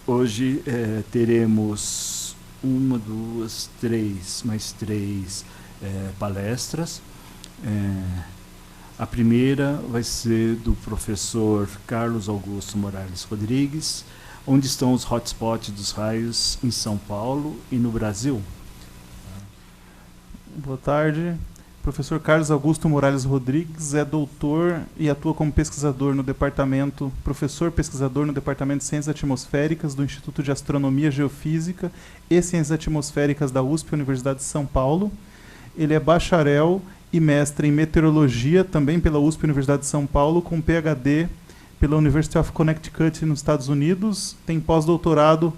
Hoje teremos uma, duas, três, mais três palestras. A primeira vai ser do professor Carlos Augusto Morales Rodrigues, onde estão os hotspots dos raios em São Paulo e no Brasil. Boa tarde. O professor Carlos Augusto Morales Rodrigues é doutor e atua como pesquisador no departamento, professor pesquisador no Departamento de Ciências Atmosféricas do Instituto de Astronomia, Geofísica e Ciências Atmosféricas da USP, Universidade de São Paulo. Ele é bacharel e mestre em meteorologia, também pela USP, Universidade de São Paulo, com PhD pela University of Connecticut, nos Estados Unidos. Tem pós-doutorado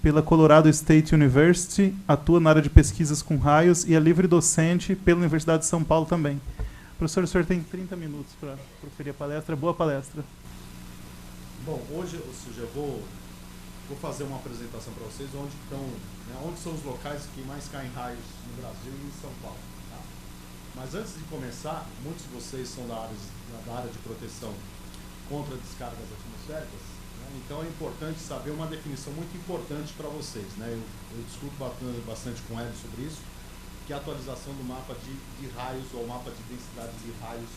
pela Colorado State University, atua na área de pesquisas com raios e é livre docente pela Universidade de São Paulo também. Professor, o senhor tem 30 minutos para proferir a palestra. Boa palestra. Bom, hoje, ou seja, eu vou fazer uma apresentação para vocês onde são os locais que mais caem raios no Brasil e em São Paulo. Tá? Mas antes de começar, muitos de vocês são da área de proteção contra descargas atmosféricas. Então é importante saber uma definição muito importante para vocês. Né? Eu discuto bastante com ele sobre isso, que é a atualização do mapa de raios, ou mapa de densidade de raios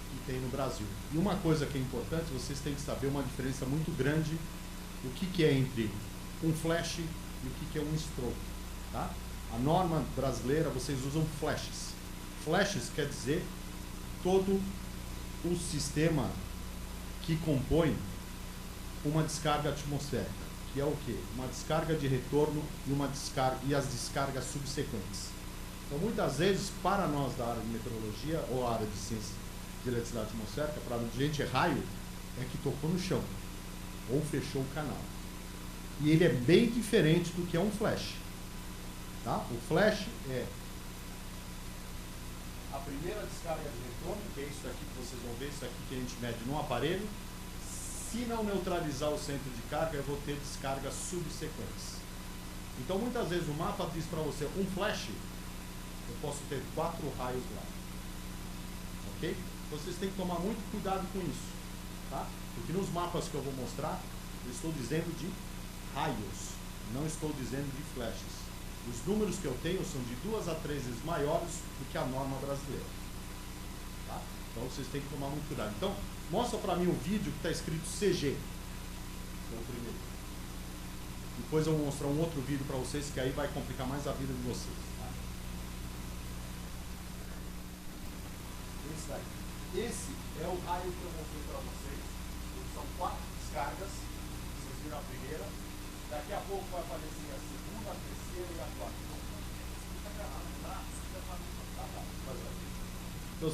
que tem no Brasil. E uma coisa que é importante, vocês têm que saber uma diferença muito grande do que é entre um flash e o que é um stroke. Tá? A norma brasileira, vocês usam flashes. Flashes quer dizer todo o sistema que compõe uma descarga atmosférica, que é o quê? Uma descarga de retorno e as descargas subsequentes. Então, muitas vezes, para nós da área de meteorologia ou área de ciência de eletricidade atmosférica, para a gente, raio é que tocou no chão ou fechou o canal. E ele é bem diferente do que é um flash. Tá? O flash é a primeira descarga de retorno, que é isso aqui que vocês vão ver, isso aqui que a gente mede no aparelho. Se não neutralizar o centro de carga, eu vou ter descargas subsequentes. Então, muitas vezes o mapa diz para você, um flash, eu posso ter 4 raios lá. Ok? Vocês têm que tomar muito cuidado com isso. Tá? Porque nos mapas que eu vou mostrar, eu estou dizendo de raios, não estou dizendo de flashes. Os números que eu tenho são de 2 a 3 vezes maiores do que a norma brasileira. Tá? Então, vocês têm que tomar muito cuidado. Então, mostra para mim um vídeo que está escrito CG. É o primeiro. Depois eu vou mostrar um outro vídeo para vocês, que aí vai complicar mais a vida de vocês. Tá? Esse daí. Esse é o raio que eu mostrei para vocês. São 4 descargas. Vocês viram a primeira. Daqui a pouco vai aparecer a segunda, a terceira e a quarta. Então,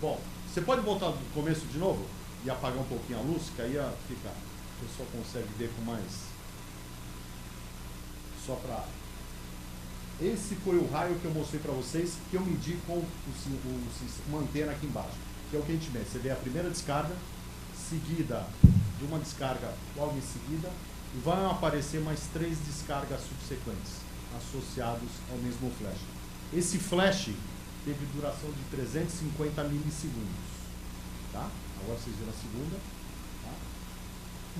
bom, você pode voltar do começo de novo e apagar um pouquinho a luz, que aí fica, o pessoal consegue ver com mais. Só para. Esse foi o raio que eu mostrei para vocês, que eu medi com uma antena aqui embaixo, que é o que a gente mede. Você vê a primeira descarga, seguida de uma descarga logo em seguida, e vão aparecer mais 3 descargas subsequentes, associados ao mesmo flash. Esse flash teve duração de 350 milissegundos. Tá? Agora vocês viram a segunda. Tá?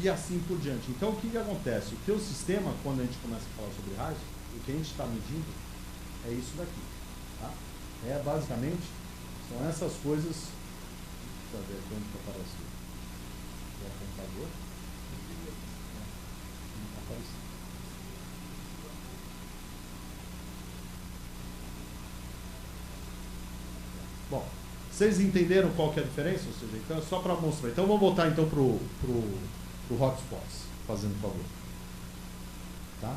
E assim por diante. Então, o que acontece? O teu sistema, quando a gente começa a falar sobre raios, o que a gente está medindo é isso daqui. Tá? É basicamente, são essas coisas. Deixa eu ver onde que aparece o computador. Bom, vocês entenderam qual que é a diferença? Ou seja, então é só para mostrar. Então vamos voltar então pro hotspots, fazendo favor. Tá?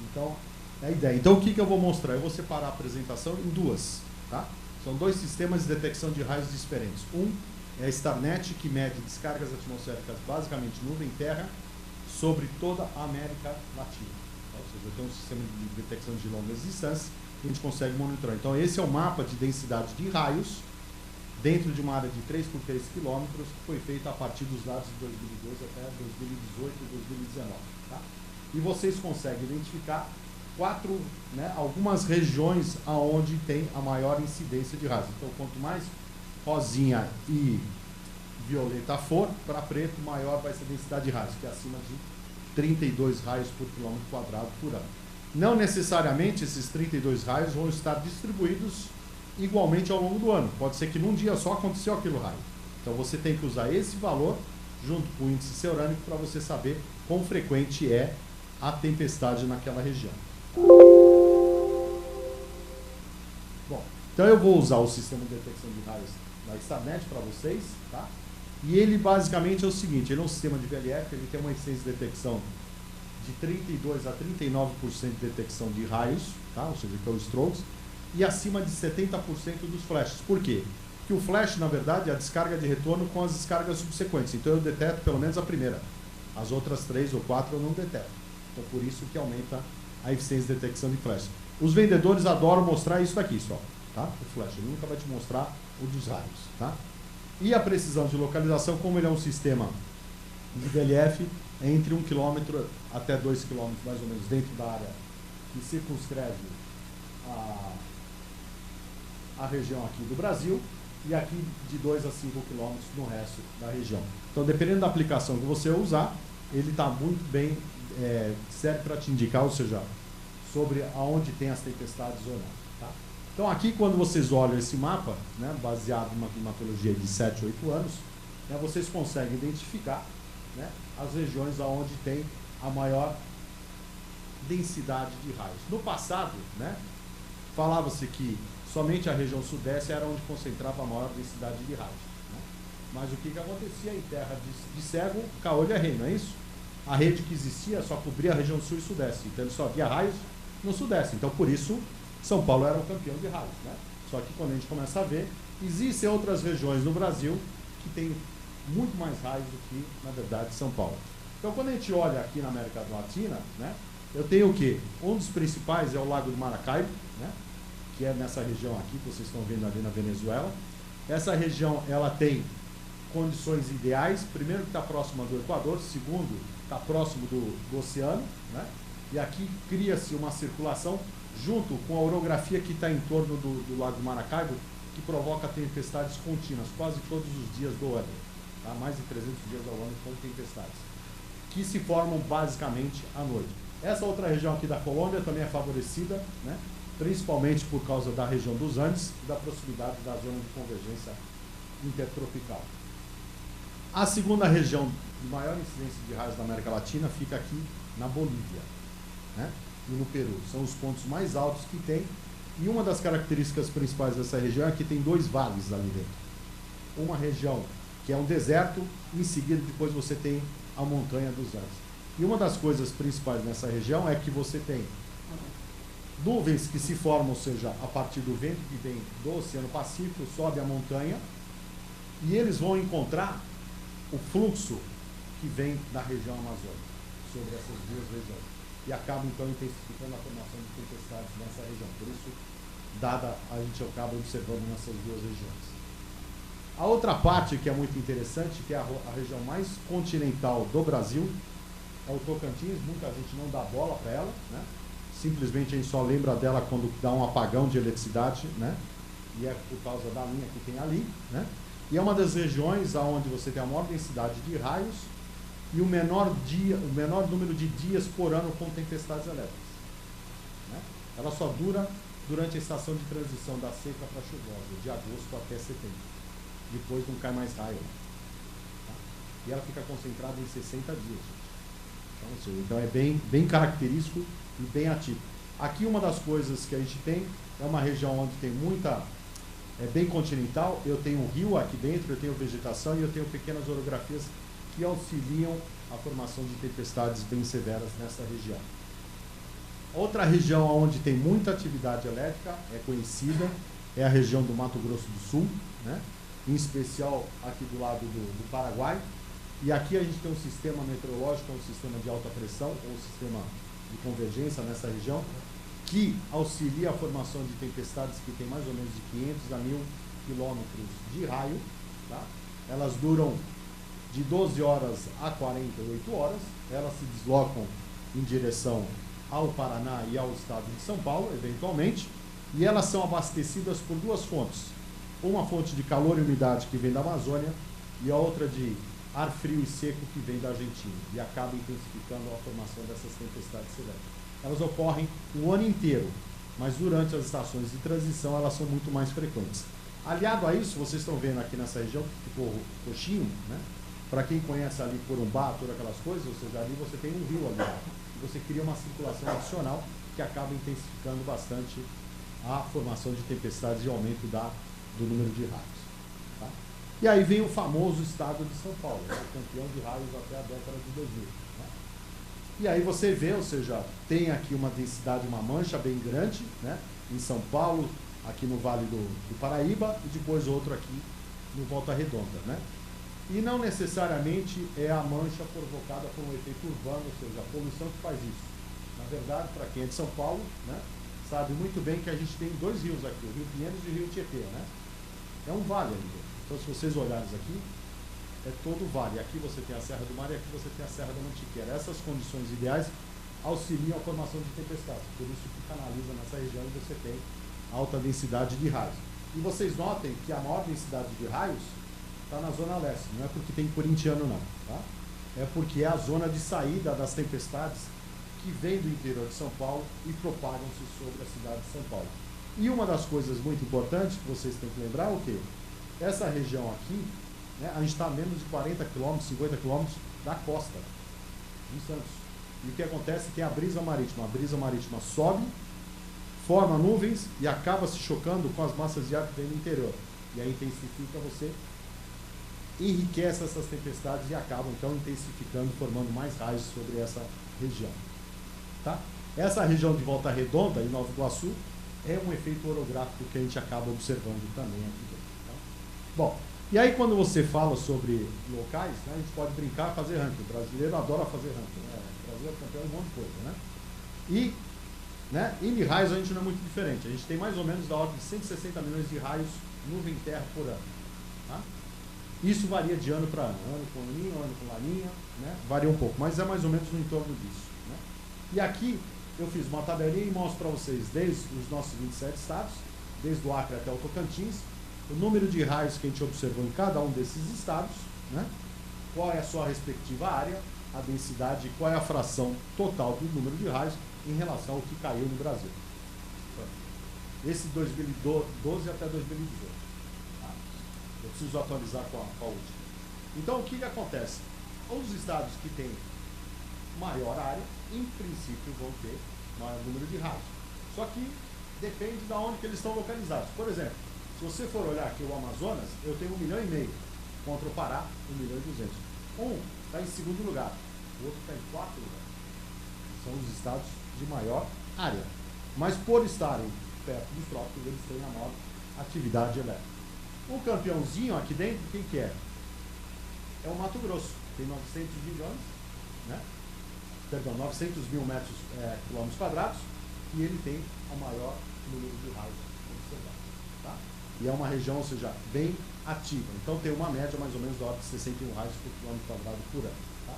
Então, é a ideia. Então o que eu vou mostrar? Eu vou separar a apresentação em duas. Tá? São 2 sistemas de detecção de raios diferentes. Um é a Starnet, que mede descargas atmosféricas, basicamente nuvem e terra, sobre toda a América Latina. Tá? Ou seja, eu tenho um sistema de detecção de longas distâncias que a gente consegue monitorar. Então esse é o mapa de densidade de raios dentro de uma área de 3 por 3 quilômetros, que foi feita a partir dos dados de 2012 até 2018 e 2019. Tá? E vocês conseguem identificar algumas regiões onde tem a maior incidência de raios. Então, quanto mais rosinha e violeta for, para preto, maior vai ser a densidade de raios, que é acima de 32 raios por quilômetro quadrado por ano. Não necessariamente esses 32 raios vão estar distribuídos igualmente ao longo do ano. Pode ser que num dia só aconteceu aquele raio. Então você tem que usar esse valor junto com o índice seorânico para você saber quão frequente é a tempestade naquela região. Bom, então eu vou usar o sistema de detecção de raios da Starnet para vocês, tá? E ele basicamente é o seguinte, ele é um sistema de VLF, ele tem uma eficiência de detecção de 32 a 39% de detecção de raios, tá? Ou seja, que é o strobes, e acima de 70% dos flashes. Por quê? Porque o flash, na verdade, é a descarga de retorno com as descargas subsequentes. Então eu deteto pelo menos a primeira. As outras 3 ou 4 eu não deteto. Então por isso que aumenta a eficiência de detecção de flash. Os vendedores adoram mostrar isso daqui só, tá? O flash, ele nunca vai te mostrar o dos raios, tá? E a precisão de localização, como ele é um sistema de VLF, é entre 1 km até 2 km, mais ou menos, dentro da área que circunscreve a região aqui do Brasil, e aqui de 2 a 5 km no resto da região. Então, dependendo da aplicação que você usar, ele está muito bem, serve para te indicar, ou seja, sobre aonde tem as tempestades ou não. Tá? Então, aqui, quando vocês olham esse mapa, né, baseado numa climatologia de 7, 8 anos, né, vocês conseguem identificar, né, as regiões onde tem a maior densidade de raios. No passado, né, falava-se que somente a região sudeste era onde concentrava a maior densidade de raios. Né? Mas o que acontecia em terra de cego, caolho é rei, não é isso? A rede que existia só cobria a região sul e sudeste, então ele só havia raios no sudeste. Então, por isso, São Paulo era o campeão de raios. Né? Só que quando a gente começa a ver, existem outras regiões no Brasil que têm muito mais raios do que, na verdade, São Paulo. Então, quando a gente olha aqui na América Latina, né, eu tenho o quê? Um dos principais é o Lago do Maracaibo, né, que é nessa região aqui, que vocês estão vendo ali na Venezuela. Essa região, ela tem condições ideais. Primeiro, que está próxima do Equador. Segundo, está próximo do oceano. Né, e aqui cria-se uma circulação junto com a orografia que está em torno do Lago do Maracaibo, que provoca tempestades contínuas, quase todos os dias do ano. Tá? Mais de 300 dias ao ano com tempestades, que se formam basicamente à noite. Essa outra região aqui da Colômbia também é favorecida, né? Principalmente por causa da região dos Andes e da proximidade da zona de convergência intertropical. A segunda região de maior incidência de raios da América Latina fica aqui na Bolívia, né? E no Peru. São os pontos mais altos que tem. E uma das características principais dessa região é que tem 2 vales ali dentro. Uma região que é um deserto, e em seguida depois você tem a montanha dos Andes. E uma das coisas principais nessa região é que você tem nuvens que se formam, ou seja, a partir do vento que vem do Oceano Pacífico, sobe a montanha, e eles vão encontrar o fluxo que vem da região amazônica, sobre essas 2 regiões. E acaba, então, intensificando a formação de tempestades nessa região. Por isso, a gente acaba observando nessas 2 regiões. A outra parte que é muito interessante, que é a região mais continental do Brasil, é o Tocantins. Muita gente não dá bola para ela, né? Simplesmente a gente só lembra dela quando dá um apagão de eletricidade, né? E é por causa da linha que tem ali, né? E é uma das regiões onde você tem a maior densidade de raios e o menor número de dias por ano com tempestades elétricas. Né? Ela só dura durante a estação de transição da seca para a chuvosa, de agosto até setembro. Depois não cai mais raio. Tá? E ela fica concentrada em 60 dias. Então é bem característico e bem atípico. Aqui uma das coisas que a gente tem é uma região onde tem bem continental. Eu tenho um rio aqui dentro, eu tenho vegetação e eu tenho pequenas orografias que auxiliam a formação de tempestades bem severas nessa região. Outra região onde tem muita atividade elétrica, é conhecida, é a região do Mato Grosso do Sul, né? Em especial aqui do lado do Paraguai. E aqui a gente tem um sistema meteorológico, um sistema de alta pressão, ou um sistema de convergência nessa região, que auxilia a formação de tempestades que tem mais ou menos de 500 a 1000 quilômetros de raio. Tá? Elas duram de 12 horas a 48 horas, elas se deslocam em direção ao Paraná e ao estado de São Paulo, eventualmente, e elas são abastecidas por 2 fontes. Uma fonte de calor e umidade que vem da Amazônia e a outra de ar frio e seco que vem da Argentina e acaba intensificando a formação dessas tempestades severas. Elas ocorrem o ano inteiro, mas durante as estações de transição elas são muito mais frequentes. Aliado a isso, vocês estão vendo aqui nessa região que ficou roxinho, né? Para quem conhece ali Corumbá, todas aquelas coisas, ou seja, ali você tem um rio ali, e você cria uma circulação adicional que acaba intensificando bastante a formação de tempestades e o aumento do número de raios. Tá? E aí vem o famoso estado de São Paulo, né? O campeão de raios até a década de 2000. Né? E aí você vê, ou seja, tem aqui uma densidade, uma mancha bem grande, né? Em São Paulo, aqui no Vale do Paraíba, e depois outro aqui no Volta Redonda. Né? E não necessariamente é a mancha provocada por um efeito urbano, ou seja, a poluição que faz isso. Na verdade, para quem é de São Paulo, né, sabe muito bem que a gente tem dois rios aqui, o Rio Pinheiros e o Rio Tietê. Né? É um vale ali. Então, se vocês olharem aqui, é todo o vale. Aqui você tem a Serra do Mar e aqui você tem a Serra da Mantiqueira. Essas condições ideais auxiliam a formação de tempestades. Por isso que canaliza nessa região e você tem alta densidade de raios. E vocês notem que a maior densidade de raios está na Zona Leste, não é porque tem corintiano não, tá? É porque é a zona de saída das tempestades que vem do interior de São Paulo e propagam-se sobre a cidade de São Paulo. E uma das coisas muito importantes que vocês têm que lembrar é o quê? Essa região aqui, né, a gente está a menos de 40 quilômetros, 50 quilômetros da costa, em Santos. E o que acontece é que a brisa marítima sobe, forma nuvens e acaba se chocando com as massas de ar que vem do interior. E aí intensifica, você enriquece essas tempestades e acabam então intensificando, formando mais raios sobre essa região. Tá? Essa região de Volta Redonda, em Nova Iguaçu, é um efeito orográfico que a gente acaba observando também aqui dentro. Tá? Bom, e aí quando você fala sobre locais, né, a gente pode brincar e fazer ranking. O brasileiro adora fazer ranking. Né? O brasileiro é campeão de um monte de coisa. Né? E né, em raios a gente não é muito diferente. A gente tem mais ou menos da ordem de 160 milhões de raios nuvem-terra por ano. Tá? Isso varia de ano para ano com laninha, ano com laninha, né? Varia um pouco, mas é mais ou menos no entorno disso. Né? E aqui eu fiz uma tabelinha e mostro para vocês, desde os nossos 27 estados, desde o Acre até o Tocantins, o número de raios que a gente observou em cada um desses estados, né? Qual é a sua respectiva área, a densidade, qual é a fração total do número de raios em relação ao que caiu no Brasil. Esse 2012 até 2018. Eu preciso atualizar com a última. Então, o que acontece? Os estados que têm maior área, em princípio, vão ter maior número de raios. Só que depende de onde que eles estão localizados. Por exemplo, se você for olhar aqui o Amazonas, eu tenho 1,5 milhão, contra o Pará, 1,2 milhões. Um está em segundo lugar, o outro está em quarto lugar. São os estados de maior área. Mas por estarem perto dos trópicos, eles têm a maior atividade elétrica. O campeãozinho aqui dentro, quem que é? É o Mato Grosso, tem 900 milhões, né? Perdão, 900 mil quilômetros quadrados, e ele tem o maior número de raios observados. Tá? E é uma região, ou seja, bem ativa. Então tem uma média mais ou menos da ordem de 61 raios por quilômetro quadrado por ano. Tá?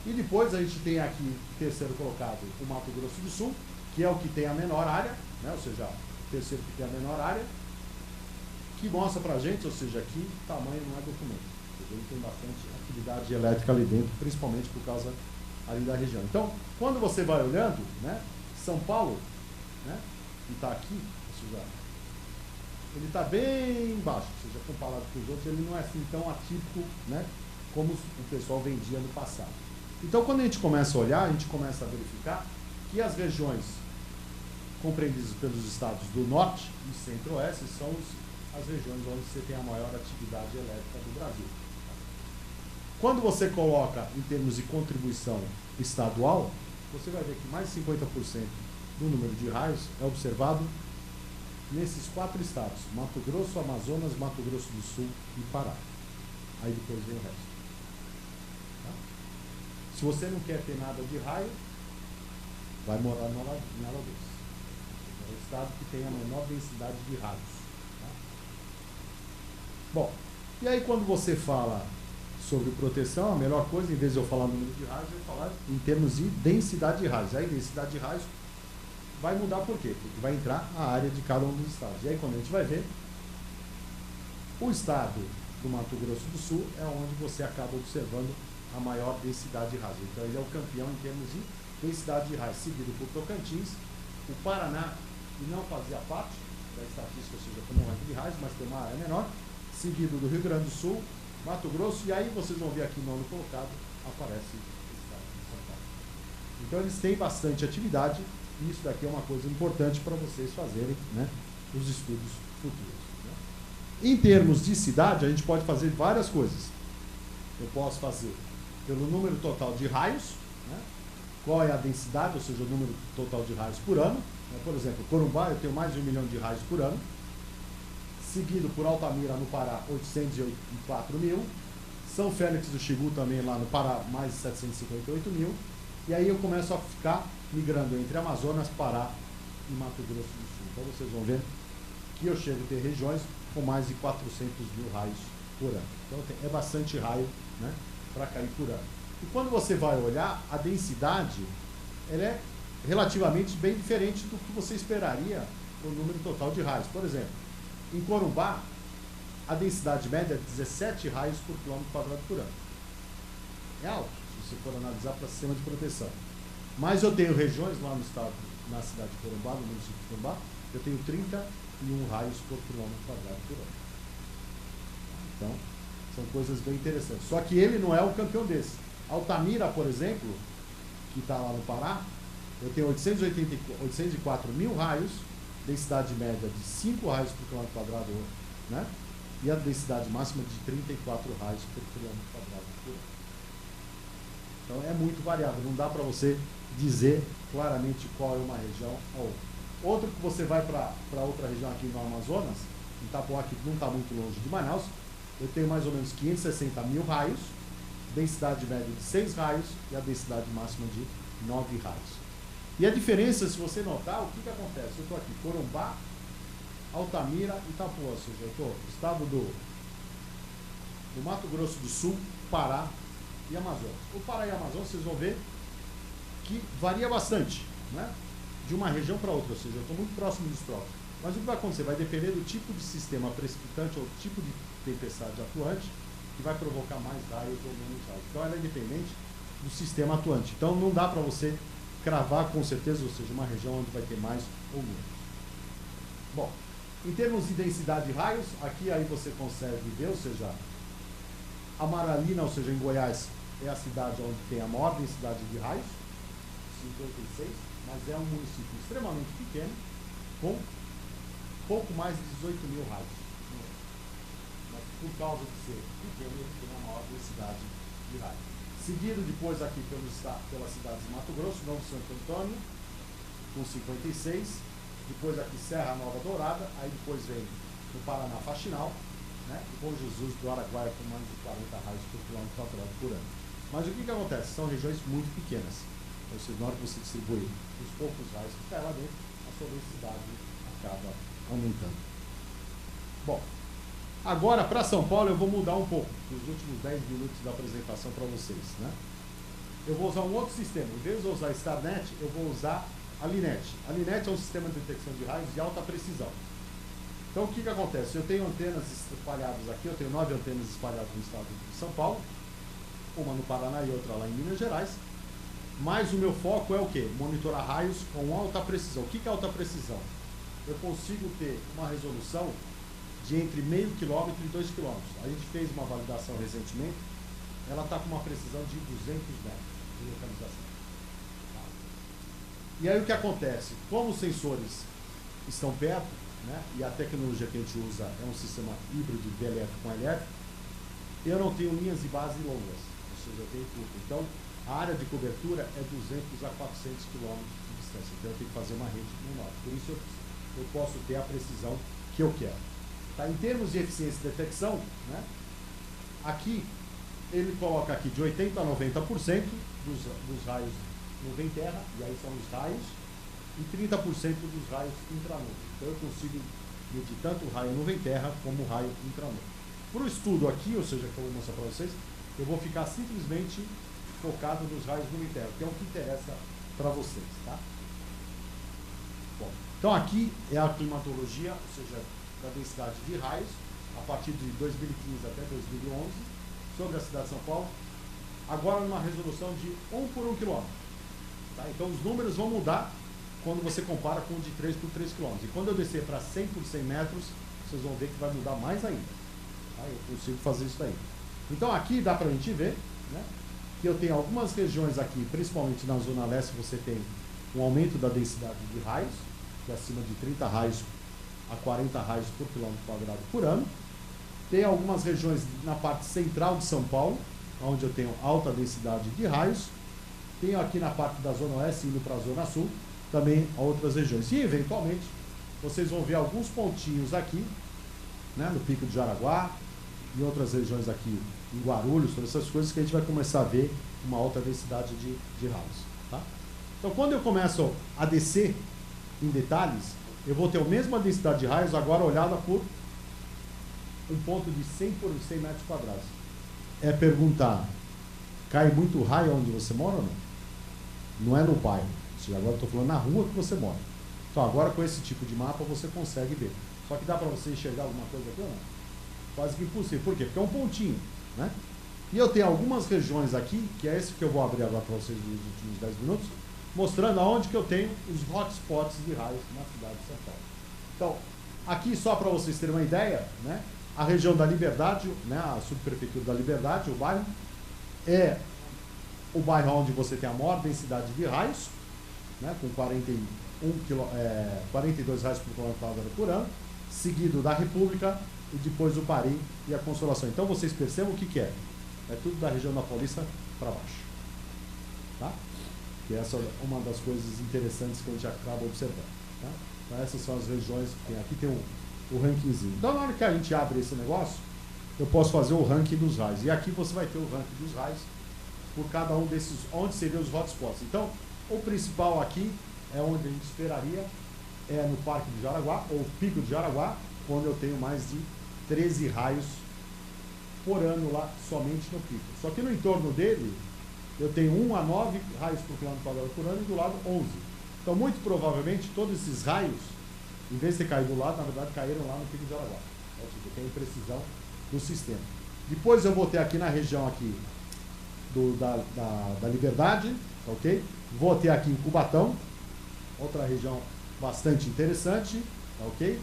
E depois a gente tem aqui, terceiro colocado, o Mato Grosso do Sul, que é o que tem a menor área, né? Ou seja, o terceiro que tem a menor área, que mostra pra gente, ou seja, aqui tamanho não é documento. Ele tem bastante atividade elétrica ali dentro, principalmente por causa ali da região. Então, quando você vai olhando, né, São Paulo, né, que está aqui, ou seja, ele está bem baixo, ou seja, comparado com os outros, ele não é assim tão atípico, né, como o pessoal vendia no passado. Então, quando a gente começa a olhar, a gente começa a verificar que as regiões compreendidas pelos estados do norte e centro-oeste são as regiões onde você tem a maior atividade elétrica do Brasil. Quando você coloca em termos de contribuição estadual, você vai ver que mais de 50% do número de raios é observado nesses 4 estados: Mato Grosso, Amazonas, Mato Grosso do Sul e Pará. Aí depois vem o resto. Tá? Se você não quer ter nada de raio, vai morar em Alagoas. É o estado que tem a menor densidade de raios. Tá? Bom, e aí quando você fala sobre proteção, a melhor coisa, em vez de eu falar no número de raios, é falar em termos de densidade de raios. Aí densidade de raios vai mudar por quê? Porque vai entrar a área de cada um dos estados. E aí quando a gente vai ver, o estado, do Mato Grosso do Sul é onde você acaba observando a maior densidade de raios. Então ele é o campeão em termos de densidade de raios, seguido por Tocantins. O Paraná, que não fazia parte da estatística, ou seja, como um ranking de raios, mas tem uma área menor, seguido do Rio Grande do Sul, Mato Grosso, e aí vocês vão ver aqui no nono colocado, aparece o estado de São Paulo. Então eles têm bastante atividade, e isso daqui é uma coisa importante para vocês fazerem, né, os estudos futuros. Né? Em termos de cidade, a gente pode fazer várias coisas. Eu posso fazer pelo número total de raios, né? Qual é a densidade, ou seja, o número total de raios por ano. Né? Por exemplo, Corumbá, eu tenho mais de 1 milhão de raios por ano, seguido por Altamira, no Pará, 804 mil, São Félix do Xingu, também lá no Pará, mais de 758 mil, e aí eu começo a ficar migrando entre Amazonas, Pará e Mato Grosso do Sul. Então vocês vão ver que eu chego a ter regiões com mais de 400 mil raios por ano. Então é bastante raio, né, para cair por ano. E quando você vai olhar, a densidade ela é relativamente bem diferente do que você esperaria com o número total de raios. Por exemplo, em Corumbá, a densidade média é 17 raios por quilômetro quadrado por ano. É alto, se você for analisar para sistema de proteção. Mas eu tenho regiões lá no estado, na cidade de Corumbá, no município de Corumbá, eu tenho 31 raios por quilômetro quadrado por ano. Então, são coisas bem interessantes. Só que ele não é o campeão desse. Altamira, por exemplo, que está lá no Pará, eu tenho 804 mil raios, densidade média de 5 raios por quilômetro quadrado, né? E a densidade máxima de 34 raios por quilômetro quadrado por ano. Então é muito variável, não dá para você dizer claramente qual é uma região a outra. Outro que você vai para outra região aqui no Amazonas, em Itapoá, que não está muito longe de Manaus, eu tenho mais ou menos 560 mil raios, densidade média de 6 raios e a densidade máxima de 9 raios. E a diferença, se você notar, o que acontece? Eu estou aqui, Corumbá, Altamira e Itapuã, ou seja, eu estou no estado do Mato Grosso do Sul, Pará e Amazonas. O Pará e Amazonas, vocês vão ver que varia bastante, né? De uma região para outra, ou seja, eu estou muito próximo dos trópicos. Mas o que vai acontecer? Vai depender do tipo de sistema precipitante ou tipo de tempestade atuante que vai provocar mais raios ou menos raios. Então ela é independente do sistema atuante. Então não dá para você cravar com certeza, ou seja, uma região onde vai ter mais ou menos. Bom, em termos de densidade de raios, aqui aí você consegue ver, ou seja, Amaralina, ou seja, em Goiás, é a cidade onde tem a maior densidade de raios, 56, mas é um município extremamente pequeno, com pouco mais de 18 mil raios. Mas por causa de ser pequeno, ele tem a maior densidade de raios. Seguido depois aqui pelas cidades de Mato Grosso, Novo Santo Antônio, com 56, depois aqui Serra Nova Dourada, aí depois vem o Paraná Faxinal, né? E Bom Jesus do Araguaia com mais de 40 raios por quilômetro quadrado por ano. Mas o que acontece? São regiões muito pequenas. Ou seja, na hora que você distribui os poucos raios que caem lá dentro, a sua densidade acaba aumentando. Bom, agora para São Paulo eu vou mudar um pouco, nos últimos 10 minutos da apresentação para vocês, né? Eu vou usar um outro sistema. Em vez de usar a StarNet, eu vou usar a Linet. A Linet é um sistema de detecção de raios de alta precisão. Então o que acontece? Eu tenho antenas espalhadas aqui, eu tenho 9 antenas espalhadas no estado de São Paulo, uma no Paraná e outra lá em Minas Gerais, mas o meu foco é o quê? Monitorar raios com alta precisão. O que é alta precisão? Eu consigo ter uma resolução de entre meio quilômetro e 2 quilômetros. A gente fez uma validação recentemente, ela está com uma precisão de 200 metros de localização. Tá? E aí o que acontece? Como os sensores estão perto, né, e a tecnologia que a gente usa é um sistema híbrido de VLF com LF, eu não tenho linhas de base longas, ou seja, eu tenho curto. Então, a área de cobertura é 200 a 400 quilômetros de distância. Então, eu tenho que fazer uma rede menor. Por isso, eu posso ter a precisão que eu quero. Tá? Em termos de eficiência de detecção, né, aqui, ele coloca aqui de 80% a 90% dos raios nuvem terra, e aí são os raios, e 30% dos raios intranuvem. Então eu consigo medir tanto o raio nuvem terra como o raio intranuvem. Para o estudo aqui, ou seja, que eu vou mostrar para vocês, eu vou ficar simplesmente focado nos raios nuvem terra, que é o que interessa para vocês. Tá? Bom, então aqui é a climatologia, ou seja, da densidade de raios, a partir de 2015 até 2011, sobre a cidade de São Paulo, agora numa resolução de 1 por 1 quilômetro. Tá? Então os números vão mudar quando você compara com o de 3 por 3 quilômetros. E quando eu descer para 100 por 100 metros, vocês vão ver que vai mudar mais ainda. Tá? Eu consigo fazer isso daí. Então aqui dá para a gente ver, né, que eu tenho algumas regiões aqui, principalmente na Zona Leste, você tem um aumento da densidade de raios, que é acima de 30 raios a 40 raios por quilômetro quadrado por ano. Tem algumas regiões na parte central de São Paulo, onde eu tenho alta densidade de raios. Tenho aqui na parte da Zona Oeste, indo para a Zona Sul, também outras regiões. E, eventualmente, vocês vão ver alguns pontinhos aqui, né, no Pico de Jaraguá, em outras regiões aqui, em Guarulhos, todas essas coisas que a gente vai começar a ver uma alta densidade de raios. Tá? Então, quando eu começo a descer em detalhes, eu vou ter a mesma densidade de raios, agora olhada por um ponto de 100 por 100 metros quadrados. É perguntar, cai muito raio onde você mora ou não? Não é no bairro. Agora eu estou falando na rua que você mora. Então agora com esse tipo de mapa você consegue ver. Só que dá para você enxergar alguma coisa aqui ou não? Quase que impossível. Por quê? Porque é um pontinho, né? E eu tenho algumas regiões aqui, que é esse que eu vou abrir agora para vocês nos últimos 10 minutos, mostrando aonde que eu tenho os hotspots de raios na cidade de São Paulo. Então, aqui só para vocês terem uma ideia, né? A região da Liberdade, né, a subprefeitura da Liberdade, o bairro, é o bairro onde você tem a maior densidade de raios, né, com 42 raios por quilômetro quadrado por ano, seguido da República e depois o Paris e a Consolação. Então vocês percebem o que, que é? É tudo da região da Paulista para baixo. Tá? Que essa é uma das coisas interessantes que a gente acaba observando. Tá? Então essas são as regiões que tem. Aqui tem o rankingzinho. Então na hora que a gente abre esse negócio, eu posso fazer o ranking dos raios. E aqui você vai ter o ranking dos raios por cada um desses, onde seriam os hotspots. Então, o principal aqui é onde a gente esperaria, é no Parque de Jaraguá, ou Pico de Jaraguá, onde eu tenho mais de 13 raios por ano lá, somente no pico. Só que no entorno dele, eu tenho 1 a 9 raios por quilômetro quadrado por ano e do lado 11. Então, muito provavelmente, todos esses raios, em vez de ter caído do lado, na verdade, caíram lá no Pico de Jaraguá. Ou seja, tem imprecisão do sistema. Depois eu vou ter aqui na região aqui da Liberdade, ok? Vou ter aqui em Cubatão, outra região bastante interessante, ok?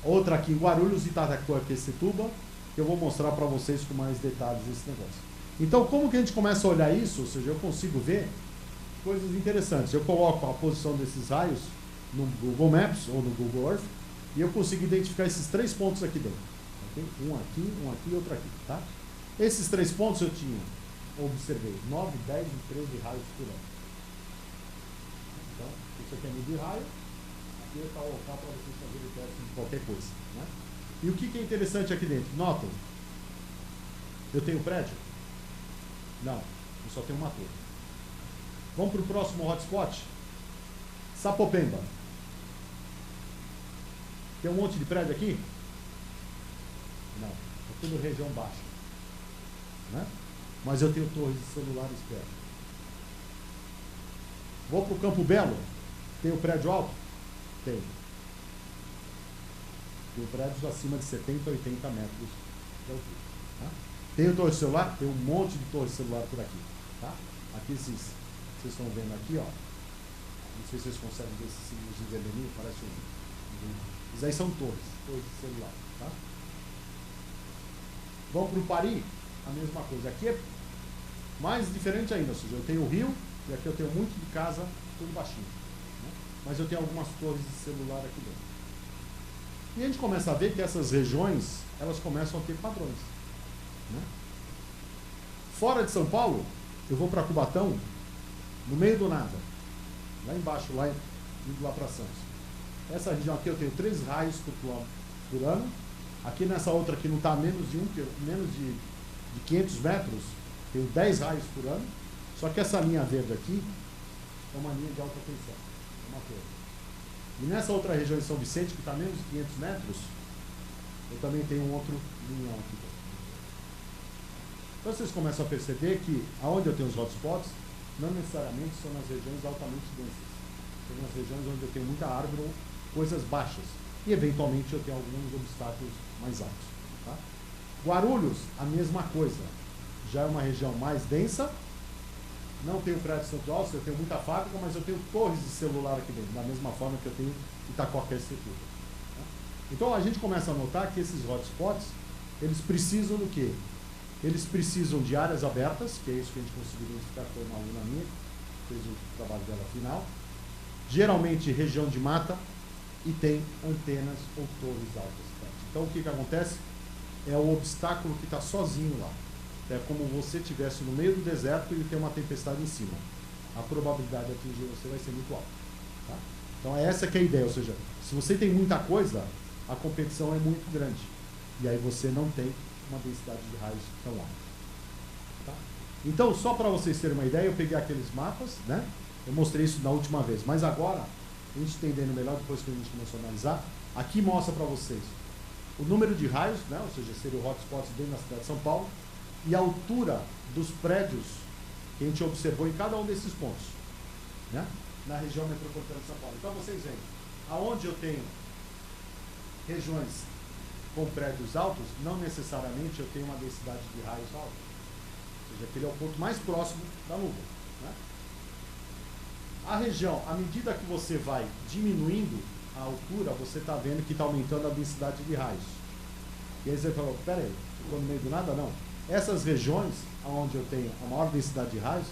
Outra aqui em Guarulhos, Itaquaquecetuba, que eu vou mostrar para vocês com mais detalhes esse negócio. Então, como que a gente começa a olhar isso? Ou seja, eu consigo ver coisas interessantes. Eu coloco a posição desses raios no Google Maps ou no Google Earth e eu consigo identificar esses 3 pontos aqui dentro. Okay? Um aqui e outro aqui. Tá? Esses 3 pontos eu tinha, observei, 9, 10 e 13 raios por ano. Então, isso aqui é medir raio, aqui está o local para vocês fazerem o teste de qualquer coisa. Né? E o que é interessante aqui dentro? Notam, eu tenho prédio? Não, eu só tenho uma torre. Vamos para o próximo hotspot? Sapopemba. Tem um monte de prédio aqui? Não, é tudo região baixa. Né? Mas eu tenho torres de celulares perto. Vou para o Campo Belo? Tem o prédio alto? Tem. Tem prédios acima de 70, 80 metros de altura. Tá? Tem o torre de celular? Tem um monte de torre de celular por aqui. Tá? Aqui vocês estão vendo aqui, ó. Não sei se vocês conseguem ver esses símbolos de vermelhinho, parece um. Isso aí são torres de celular. Tá? Vamos para o Paris? A mesma coisa. Aqui é mais diferente ainda, ou seja, eu tenho o rio e aqui eu tenho muito de casa, tudo baixinho. Né? Mas eu tenho algumas torres de celular aqui dentro. E a gente começa a ver que essas regiões, elas começam a ter padrões. Né? Fora de São Paulo, eu vou para Cubatão, no meio do nada. Lá embaixo, indo lá para Santos. Essa região aqui eu tenho 3 raios por quilômetro por ano. Aqui nessa outra aqui não está menos de 500 metros, tenho 10 raios por ano. Só que essa linha verde aqui é uma linha de alta tensão. É uma torre. E nessa outra região de São Vicente, que está a menos de 500 metros, eu também tenho um outro linhão aqui dentro. Então vocês começam a perceber que aonde eu tenho os hotspots, não necessariamente são nas regiões altamente densas. São nas regiões onde eu tenho muita árvore ou coisas baixas. E eventualmente eu tenho alguns obstáculos mais altos. Tá? Guarulhos, a mesma coisa. Já é uma região mais densa. Não tenho prédio central, eu tenho muita fábrica, mas eu tenho torres de celular aqui dentro, da mesma forma que eu tenho Itaquaquecetuba. Tá? Então a gente começa a notar que esses hotspots, eles precisam do quê? Eles precisam de áreas abertas, que é isso que a gente conseguiu identificar, foi uma aluna minha, que fez o trabalho dela final. Geralmente região de mata e tem antenas ou torres altas. Então o que acontece? É o obstáculo que está sozinho lá. É como você estivesse no meio do deserto e tem uma tempestade em cima. A probabilidade de atingir você vai ser muito alta. Tá? Então essa que é a ideia, ou seja, se você tem muita coisa, a competição é muito grande. E aí você não tem uma densidade de raios tão alta. Tá? Então, só para vocês terem uma ideia, eu peguei aqueles mapas, né? Eu mostrei isso na última vez, mas agora, a gente entendendo melhor, depois que a gente começou a analisar, aqui mostra para vocês o número de raios, né? Ou seja, seria o hotspot dentro da cidade de São Paulo, e a altura dos prédios que a gente observou em cada um desses pontos, né? Na região metropolitana de São Paulo. Então vocês veem, aonde eu tenho regiões com prédios altos, não necessariamente eu tenho uma densidade de raios alta. Ou seja, aquele é o ponto mais próximo da nuvem, né? A região, à medida que você vai diminuindo a altura, você está vendo que está aumentando a densidade de raios. E aí você falou, peraí, ficou no meio do nada? Não. Essas regiões, onde eu tenho a maior densidade de raios,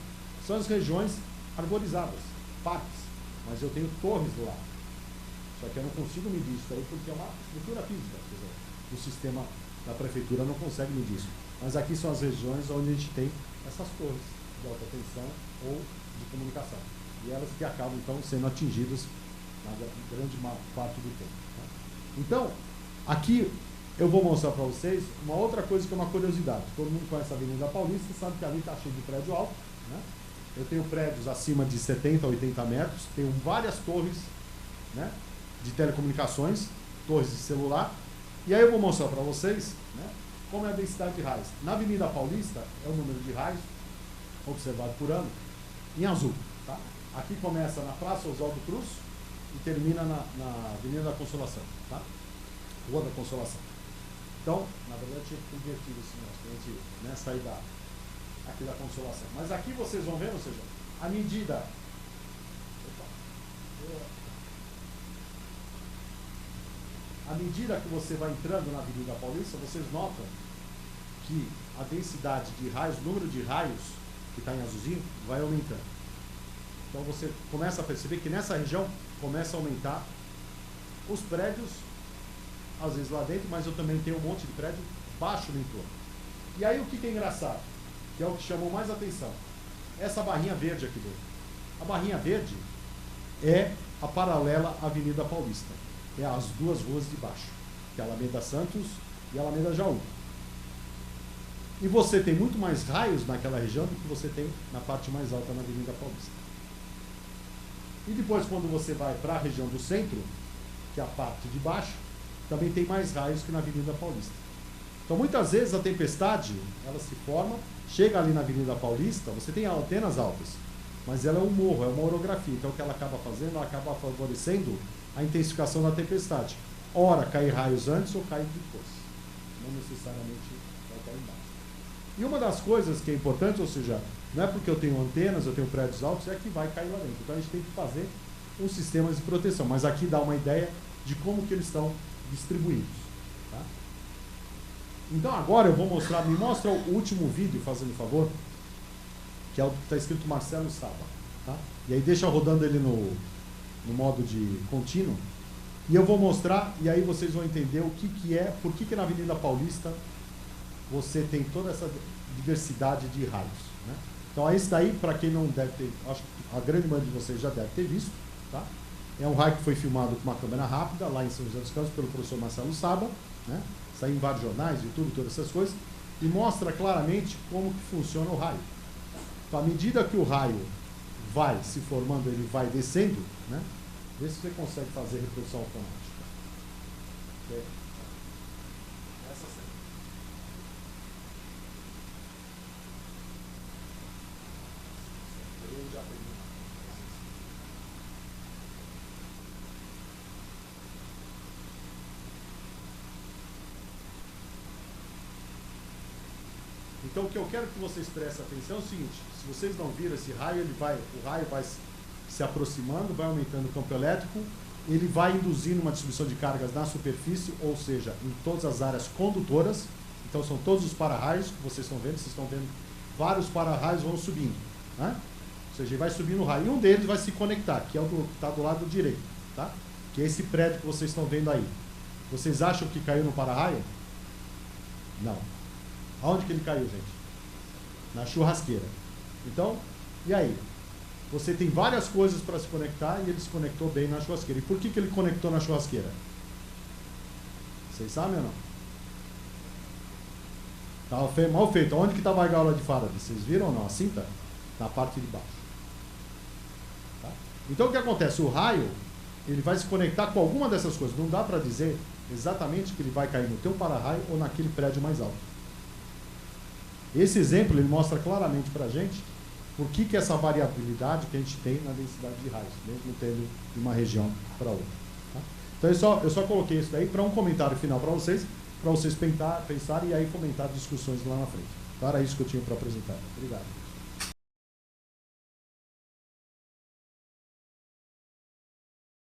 são as regiões arborizadas, parques, mas eu tenho torres do lado. Só que eu não consigo medir isso aí porque é uma estrutura física, quer dizer, o sistema da prefeitura não consegue medir isso. Mas aqui são as regiões onde a gente tem essas torres de alta tensão ou de comunicação. E elas que acabam, então, sendo atingidas na grande parte do tempo. Tá? Então, aqui eu vou mostrar para vocês uma outra coisa que é uma curiosidade. Todo mundo conhece a Avenida Paulista, sabe que ali está cheio de prédio alto, né? Eu tenho prédios acima de 70 a 80 metros, tenho várias torres, né, de telecomunicações, torres de celular. E aí eu vou mostrar para vocês, né, como é a densidade de raios. Na Avenida Paulista é o número de raios observado por ano em azul. Tá? Aqui começa na Praça Oswaldo Cruz e termina na Avenida da Consolação. Tá? Rua da Consolação. Então, na verdade, eu tinha que invertir esse negócio, para a gente, né, sair aqui da Consolação. Mas aqui vocês vão ver, ou seja, a medida... À medida que você vai entrando na Avenida Paulista, vocês notam que a densidade de raios, o número de raios que está em azulzinho, vai aumentando. Então você começa a perceber que nessa região começa a aumentar os prédios, às vezes lá dentro, mas eu também tenho um monte de prédio baixo no entorno. E aí o que é engraçado, que é o que chamou mais atenção, essa barrinha verde aqui dentro. A barrinha verde é a paralela à Avenida Paulista. É as duas ruas de baixo, que é a Alameda Santos e a Alameda Jaú. E você tem muito mais raios naquela região do que você tem na parte mais alta na Avenida Paulista. E depois, quando você vai para a região do centro, que é a parte de baixo, também tem mais raios que na Avenida Paulista. Então, muitas vezes a tempestade, ela se forma, chega ali na Avenida Paulista, você tem antenas altas, mas ela é um morro, é uma orografia. Então, o que ela acaba fazendo, ela acaba favorecendo a intensificação da tempestade. Ora, cai raios antes ou cai depois. Não necessariamente vai cair embaixo. E uma das coisas que é importante, ou seja, não é porque eu tenho antenas, eu tenho prédios altos, é que vai cair lá dentro. Então a gente tem que fazer uns sistemas de proteção. Mas aqui dá uma ideia de como que eles estão distribuídos. Tá? Então agora eu vou mostrar, me mostra o último vídeo, fazendo favor, que é o que está escrito Marcelo Saba. Tá? E aí deixa rodando ele no modo de contínuo. E eu vou mostrar, e aí vocês vão entender o que é, por que na Avenida Paulista você tem toda essa diversidade de raios. Né? Então, esse daí, para quem não deve ter, acho que a grande maioria de vocês já deve ter visto, tá? É um raio que foi filmado com uma câmera rápida, lá em São José dos Campos, pelo professor Marcelo Saba, né? Saiu em vários jornais, YouTube, todas essas coisas, e mostra claramente como que funciona o raio. Então, à medida que o raio vai se formando, ele vai descendo, né? Vê se você consegue fazer reprodução automática. Okay. Essa sim. Eu já peguei. Então o que eu quero que vocês prestem atenção é o seguinte: se vocês não viram esse raio, o raio vai se aproximando, vai aumentando o campo elétrico, ele vai induzindo uma distribuição de cargas na superfície, ou seja, em todas as áreas condutoras. Então são todos os para-raios que vocês estão vendo vários para-raios vão subindo, né? Ou seja, ele vai subindo o raio, e um deles vai se conectar, que é o que está do lado direito, tá? Que é esse prédio que vocês estão vendo aí. Vocês acham que caiu no para-raio? Não. Aonde que ele caiu, gente? Na churrasqueira. Então, e aí? Você tem várias coisas para se conectar e ele se conectou bem na churrasqueira. E por que ele conectou na churrasqueira? Vocês sabem ou não? Estava mal feito. Onde que estava a gaiola de Faraday? Vocês viram ou não? A cinta? Na parte de baixo. Tá? Então o que acontece? O raio, ele vai se conectar com alguma dessas coisas. Não dá para dizer exatamente que ele vai cair no teu para-raio ou naquele prédio mais alto. Esse exemplo ele mostra claramente para a gente por que essa variabilidade que a gente tem na densidade de raios, mesmo tendo de uma região para outra. Tá? Então eu só coloquei isso daí para um comentário final para vocês pensarem e aí fomentar discussões lá na frente. Então era isso que eu tinha para apresentar. Obrigado.